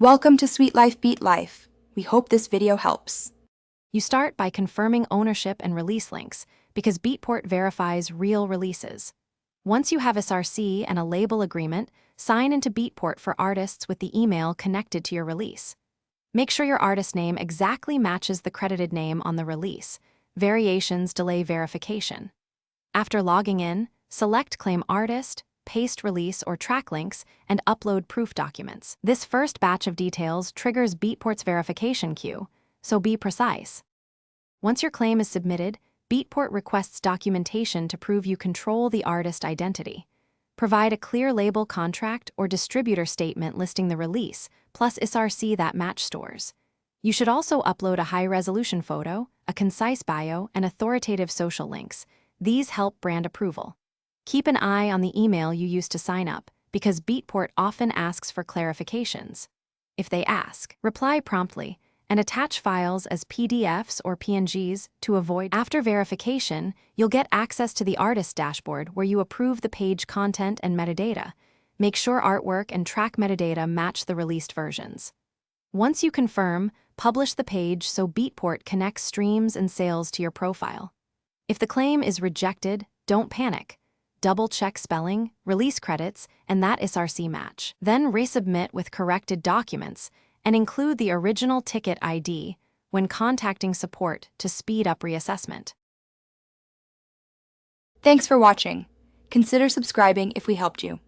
Welcome to Sweet Life Beat Life. We hope this video helps. You start by confirming ownership and release links because Beatport verifies real releases. Once you have SRC and a label agreement, sign into Beatport for artists with the email connected to your release. Make sure your artist name exactly matches the credited name on the release. Variations delay verification. After logging in, select Claim Artist, paste release or track links, and upload proof documents. This first batch of details triggers Beatport's verification queue, so be precise. Once your claim is submitted, Beatport requests documentation to prove you control the artist identity. Provide a clear label contract or distributor statement listing the release, plus SRC that match stores. You should also upload a high-resolution photo, a concise bio, and authoritative social links. These help brand approval. Keep an eye on the email you used to sign up, because Beatport often asks for clarifications. If they ask, reply promptly and attach files as PDFs or PNGs to avoid. After verification, you'll get access to the artist dashboard where you approve the page content and metadata. Make sure artwork and track metadata match the released versions. Once you confirm, publish the page so Beatport connects streams and sales to your profile. If the claim is rejected, don't panic. Double-check spelling, release credits, and that SRC match. Then resubmit with corrected documents and include the original ticket ID when contacting support to speed up reassessment. Thanks for watching. Consider subscribing if we helped you.